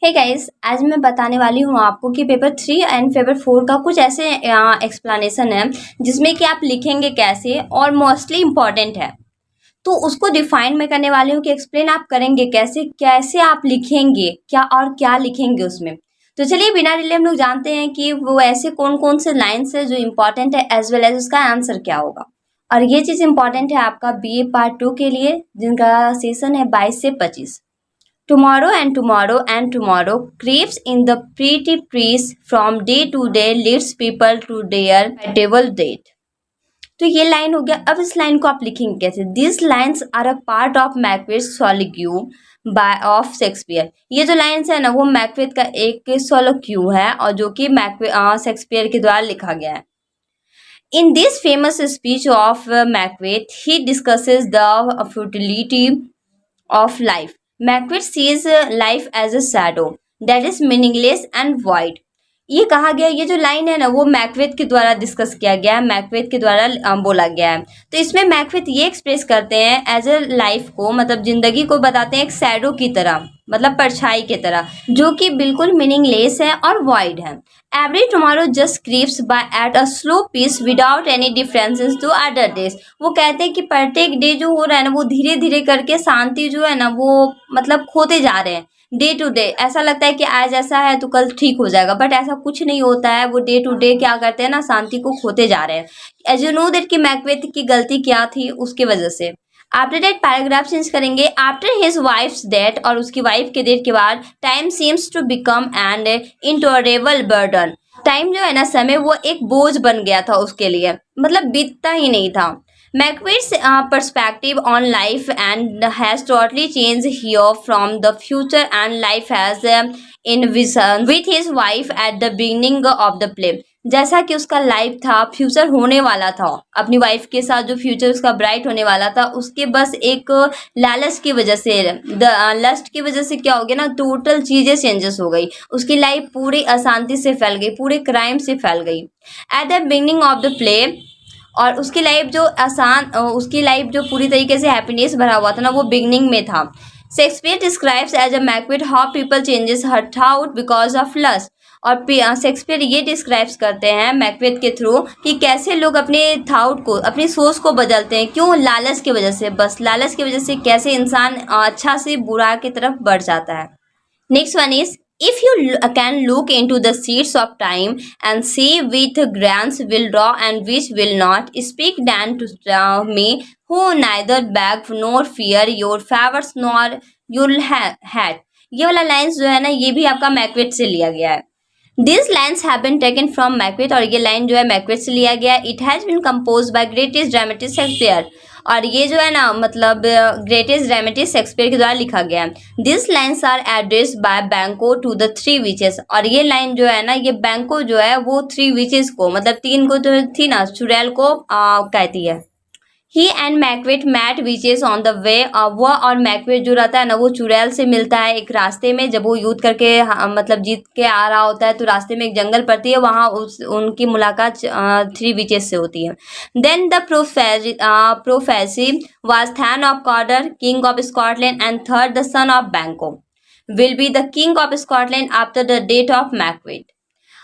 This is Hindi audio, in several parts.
हे गाइस, आज मैं बताने वाली हूँ आपको कि पेपर 3 एंड पेपर 4 का कुछ ऐसे एक्सप्लेनेशन है जिसमें कि आप लिखेंगे कैसे और मोस्टली इम्पॉर्टेंट है। तो उसको डिफाइन मैं करने वाली हूँ कि एक्सप्लेन आप करेंगे कैसे कैसे आप लिखेंगे क्या और क्या लिखेंगे उसमें। तो चलिए बिना डिले हम लोग जानते हैं कि वो ऐसे कौन कौन से लाइन्स है जो इम्पोर्टेंट है एज वेल एज उसका आंसर क्या होगा। और ये चीज़ इम्पॉर्टेंट है आपका BA पार्ट 2 के लिए जिनका सेशन है 22 से 25। Tomorrow and tomorrow and tomorrow creeps in the pretty breeze from day to day leads people to their table date। तो ये लाइन हो गया। अब इस लाइन को आप लिखेंगे कैसे? This lines are a part of Macbeth soliloquy by of Shakespeare. ये जो लाइन्स है ना वो मैकबेथ का एक सोलोक्यू है और जो कि शेक्सपियर के द्वारा लिखा गया है। In this famous speech of Macbeth, he discusses the futility of life. Macbeth sees life as a shadow that is meaningless and void। ये कहा गया, ये जो लाइन है ना वो मैकबेथ के द्वारा डिस्कस किया गया है, मैकबेथ के द्वारा बोला गया है। तो इसमें मैकबेथ ये एक्सप्रेस करते हैं एज ए लाइफ को, मतलब जिंदगी को बताते हैं एक शैडो की तरह, मतलब परछाई की तरह, जो कि बिल्कुल मीनिंगलेस है और वॉइड है। Every tomorrow just creeps by at a slow pace without any differences to other days. वो कहते हैं कि प्रत्येक डे जो हो रहा है ना वो धीरे धीरे करके शांति जो है ना वो मतलब खोते जा रहे हैं। डे टू डे ऐसा लगता है कि आज ऐसा है तो कल ठीक हो जाएगा, बट ऐसा कुछ नहीं होता है। वो डे टू डे क्या करते हैं ना, शांति को खोते जा रहे हैं। एज यू नो दैट कि मैकबेथ की गलती क्या थी उसके वजह से। आफ्टर डेट पैराग्राफ चेंज करेंगे। आफ्टर हिज वाइफ्स डेथ, और उसकी वाइफ के डेथ के बाद, time seems to become an intolerable burden. Time जो है ना, समय, वो एक बोझ बन गया था उसके लिए, मतलब बीतता ही नहीं था। Macbeth's perspective on life and has totally changed here from the future and life has envisioned with his wife at the beginning of the play। जैसा कि उसका लाइफ था, फ्यूचर होने वाला था अपनी वाइफ के साथ, जो फ्यूचर उसका ब्राइट होने वाला था, उसके बस एक लालच की वजह से, लस्ट की वजह से क्या हो गया ना, टोटल चीज़ें चेंजेस हो गई। उसकी लाइफ पूरी अशांति से फैल गई, पूरे क्राइम से फैल गई। At the beginning of the play, और उसकी लाइफ जो पूरी तरीके से हैप्पीनेस भरा हुआ था ना वो बिगनिंग में था। Shakespeare describes as a Macbeth how people changes her thought because of lust. और शेक्सपियर ये डिस्क्राइब्स करते हैं मैकबेथ के थ्रू कि कैसे लोग अपने थॉट को, अपनी सोच को बदलते हैं। क्यों? लालच की वजह से। बस लालच की वजह से कैसे इंसान अच्छा से बुरा की तरफ बढ़ जाता है। Next one is, if you can look into the seeds of time and see which grants will draw and which will not, speak then to me who neither beg nor fear your favors nor your hat। ये वाला लाइन्स जो है ना ये भी आपका मैकबेथ से लिया गया है। These lines have been taken from Macbeth, और ये लाइन जो है मैकबेथ से लिया गया। It has been composed by greatest dramatist Shakespeare, और ये जो है ना मतलब ग्रेटेस्ट ड्रामेटिस्ट शेक्सपियर के द्वारा लिखा गया है। This lines are addressed by Banquo to the three witches, और ये लाइन जो है ना ये बैंको जो है वो थ्री विचेस को, मतलब तीन को जो थी ना चुड़ैल को कहती है। He and Macbeth met witches on the way. वो और मैकबेथ जो रहता है ना वो चुड़ैल से मिलता है एक रास्ते में, जब वो युद्ध करके मतलब जीत के आ रहा होता है तो रास्ते में एक जंगल पड़ती है, वहाँ उनकी मुलाकात थ्री विचेस से होती है। Then the prophecy was thane of Cawdor king of Scotland and third the son of Banquo will be the king of Scotland after the death of Macbeth.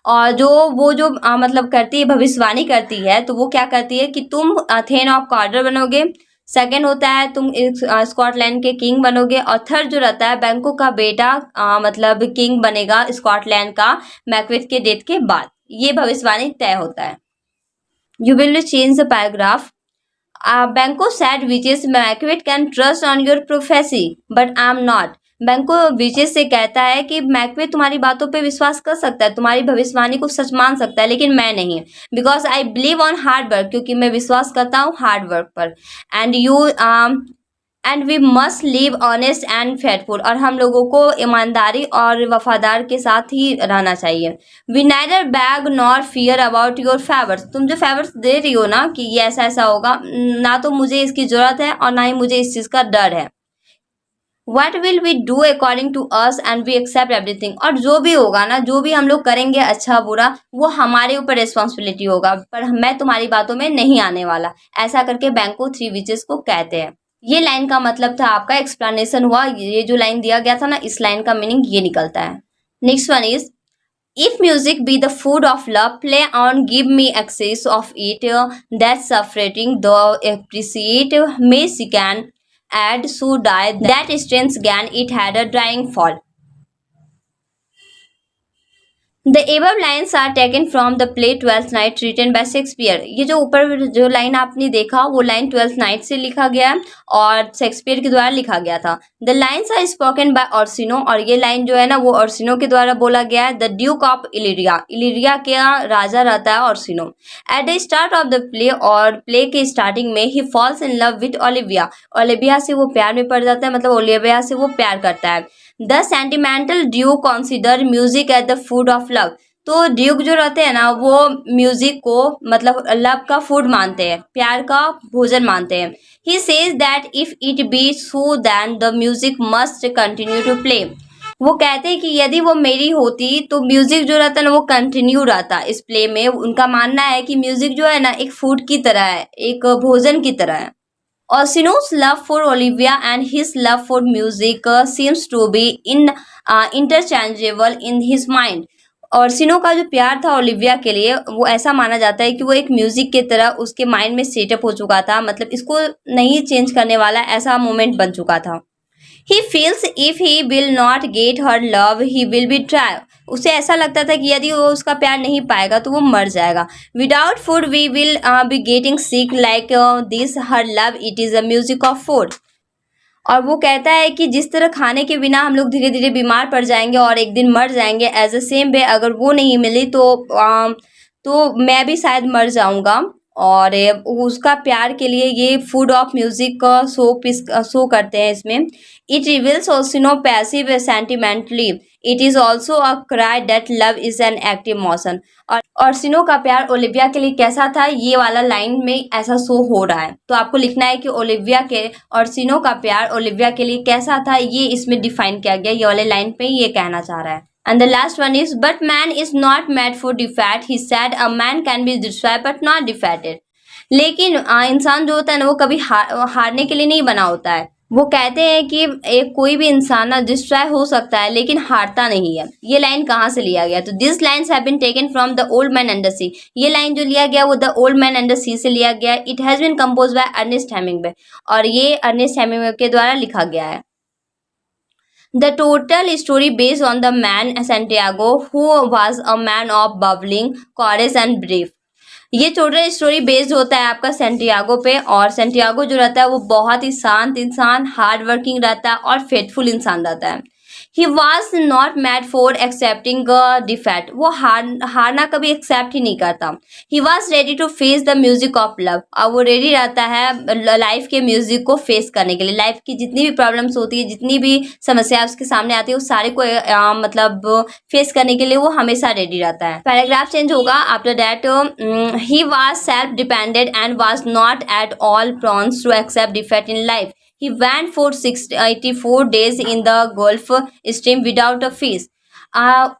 और वो मतलब करती है, भविष्यवाणी करती है, तो वो क्या करती है कि तुम थेन ऑफ कॉर्डर बनोगे, सेकंड होता है तुम स्कॉटलैंड के किंग बनोगे, और थर्ड जो रहता है बैंको का बेटा मतलब किंग बनेगा स्कॉटलैंड का मैकबेथ के डेथ के बाद। ये भविष्यवाणी तय होता है। You will change the paragraph. Banquo said witches Macbeth can trust on your prophecy but I am not. Banquo witches से कहता है कि मैकबेथ तुम्हारी बातों पे विश्वास कर सकता है, तुम्हारी भविष्यवाणी को सच मान सकता है, लेकिन मैं नहीं। Because I believe on hard work, क्योंकि मैं विश्वास करता हूँ हार्ड वर्क पर। And we must live honest and faithful, और हम लोगों को ईमानदारी और वफादार के साथ ही रहना चाहिए। We neither beg nor fear about your favours. तुम जो फेवर्स दे रही हो ना कि ये ऐसा ऐसा होगा, ना तो मुझे इसकी ज़रूरत है और ना ही मुझे इस चीज़ का डर है। What will we do according to us and we accept everything। और जो भी होगा ना, जो भी हम लोग करेंगे अच्छा बुरा, वो हमारे ऊपर रिस्पॉन्सिबिलिटी होगा, पर मैं तुम्हारी बातों में नहीं आने वाला। ऐसा करके बैंको थ्री विचेस को कहते हैं। ये लाइन का मतलब था आपका एक्सप्लेनेशन हुआ। ये जो लाइन दिया गया था ना, इस लाइन का मीनिंग ये निकलता है। Next one is, if music be the food of love, play on, give me access of it. That's suffering, though appreciate, may she can add, so die that strength gain, it had a drying fall. The above lines are taken from the play Twelfth Night written by Shakespeare. ये जो ऊपर जो लाइन आपने देखा वो लाइन ट्वेल्थ नाइट से लिखा गया है और शेक्सपियर के द्वारा लिखा गया था. The lines are spoken by Orsino, और ये लाइन जो है ना वो ऑर्सिनो के द्वारा बोला गया है. The Duke of Illyria, Illyria का राजा रहता है Orsino. At the start of the play, और प्ले के स्टार्टिंग में ही falls in love with Olivia, Olivia से वो प्यार में पड़ जाता है, मतलब ओलिविया से वो प्यार करता है. The sentimental Duke consider music at the food of love, तो ड्यूक जो रहते हैं ना वो म्यूजिक को मतलब लव का फूड मानते हैं, प्यार का भोजन मानते हैं. He says that if it be so then the music must continue to play. वो कहते हैं कि यदि वो मेरी होती तो म्यूजिक जो रहता है ना वो कंटिन्यू रहता इस प्ले में. उनका मानना है कि म्यूजिक जो है ना एक फूड की तरह है, एक भोजन की तरह है. Orsino's love for Olivia and his love for music seems to be interchangeable in his mind. Orsino का जो प्यार था ओलिविया के लिए वो ऐसा माना जाता है कि वो एक म्यूजिक की तरह उसके माइंड में सेटअप हो चुका था, मतलब इसको नहीं चेंज करने वाला ऐसा मोमेंट बन चुका था. He feels if he will not get her love, he will be try. उसे ऐसा लगता था कि यदि वो उसका प्यार नहीं पाएगा तो वो मर जाएगा. Without food we will be getting sick like this. Her love it is a music of food. और वो कहता है कि जिस तरह खाने के बिना हम लोग धीरे धीरे बीमार पड़ जाएंगे और एक दिन मर जाएंगे, एज अ सेम वे अगर वो नहीं मिली तो मैं भी शायद मर जाऊंगा. और उसका प्यार के लिए ये फूड ऑफ म्यूजिक का शो करते हैं इसमें. It reveals Orsino passive sentimentally, it is also a cry that love is an active motion. और ऑर्सिनो का प्यार ओलिविया के लिए कैसा था ये वाला लाइन में ऐसा शो हो रहा है. तो आपको लिखना है कि ओलिविया के ऑर्सिनो का प्यार ओलिविया के लिए कैसा था, ये इसमें डिफाइन किया गया, ये वाले लाइन पे ये कहना चाह रहा है. And the last one is, but man is not made for defeat. He said a man can be destroyed but not defeated. लेकिन इंसान जो होता है ना वो कभी हारने के लिए नहीं बना होता है. वो कहते हैं कि एक कोई भी इंसान ना डिस्ट्रॉय हो सकता है लेकिन हारता नहीं है. ये लाइन कहाँ से लिया गया? तो this lines have been taken from the old man under sea. ये लाइन जो लिया गया वो the old man under sea से लिया गया. It has been compose by Ernest Hemingway, और ये अर्नेस्ट हेमिंग्वे के द्वारा लिखा गया है. The total story based on the man Santiago, who was a man of bubbling courage and brave. ये टोटल स्टोरी बेस्ड होता है आपका सेंटियागो पे, और सेंटियागो जो रहता है वो बहुत ही शांत इंसान, हार्ड वर्किंग रहता है और फेथफुल इंसान रहता है. He was not mad for accepting defeat. वो हारना कभी एक्सेप्ट ही नहीं करता. He was ready to face the music of love. और वो रेडी रहता है लाइफ के म्यूजिक को फेस करने के लिए. लाइफ की जितनी भी प्रॉब्लम्स होती है, जितनी भी समस्या उसके सामने आती है, उस सारे को मतलब फेस करने के लिए वो हमेशा रेडी रहता है. पैराग्राफ चेंज होगा. After that he was self dependent and was not at all prone to accept defeat in life. He went for 84 days in the Gulf Stream without a fish.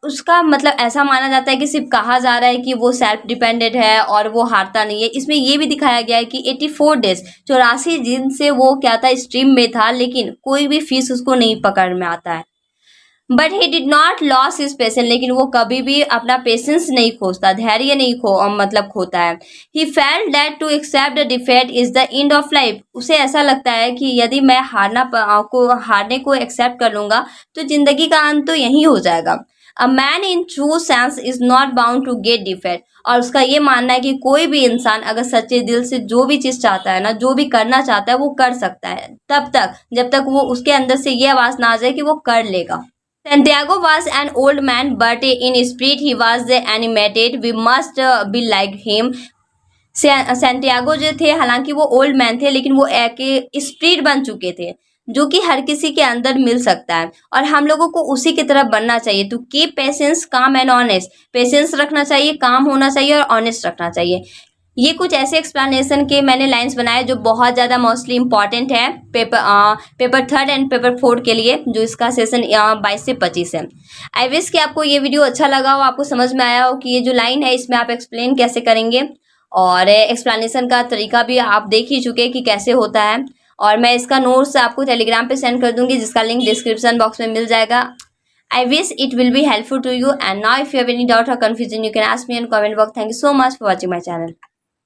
उसका मतलब ऐसा माना जाता है कि सिर्फ कहा जा रहा है कि वो सेल्फ डिपेंडेंट है और वो हारता नहीं है. इसमें ये भी दिखाया गया है कि 84 डेज 84 दिन से वो क्या था, स्ट्रीम में था, लेकिन कोई भी फिश उसको नहीं पकड़ में आता है. But he did not loss his patience, लेकिन वो कभी भी अपना पेशेंस नहीं खोता, धैर्य नहीं मतलब खोता है. He felt that to accept the defeat is the end of life. उसे ऐसा लगता है कि यदि मैं हारने को एक्सेप्ट कर लूंगा तो जिंदगी का अंत तो यही हो जाएगा. A man in true sense is not bound to get defeat. और उसका ये मानना है कि कोई भी इंसान अगर सच्चे दिल से जो भी चीज चाहता है ना, जो भी करना चाहता है वो कर सकता है, तब तक जब तक वो उसके अंदर से ये आवाज ना आ जाए कि वो कर लेगा. Santiago was an old man, but in spirit he was animated. We must be like him. Santiago जो थे हालांकि वो ओल्ड मैन थे, लेकिन वो एक स्पिरिट बन चुके थे जो कि हर किसी के अंदर मिल सकता है, और हम लोगों को उसी की तरफ बनना चाहिए. तो कीप पेशेंस, काम एंड ऑनेस्ट. पेशेंस रखना चाहिए, काम होना चाहिए और ऑनेस्ट रखना चाहिए. ये कुछ ऐसे एक्सप्लेनेशन के मैंने लाइंस बनाए जो बहुत ज़्यादा मोस्टली इंपॉर्टेंट है पेपर 3 एंड पेपर 4 के लिए, जो इसका सेशन 22 से 25 है. आई विश कि आपको ये वीडियो अच्छा लगा हो, आपको समझ में आया हो कि ये जो लाइन है इसमें आप एक्सप्लेन कैसे करेंगे, और एक्सप्लेनेशन का तरीका भी आप देख ही चुके कि कैसे होता है. और मैं इसका नोट्स आपको टेलीग्राम पे सेंड कर दूंगी, जिसका लिंक डिस्क्रिप्शन बॉक्स में मिल जाएगा. I wish it will be helpful to you. And now if you have any doubt or confusion, you can ask me in comment box. Thank you so much for watching my channel.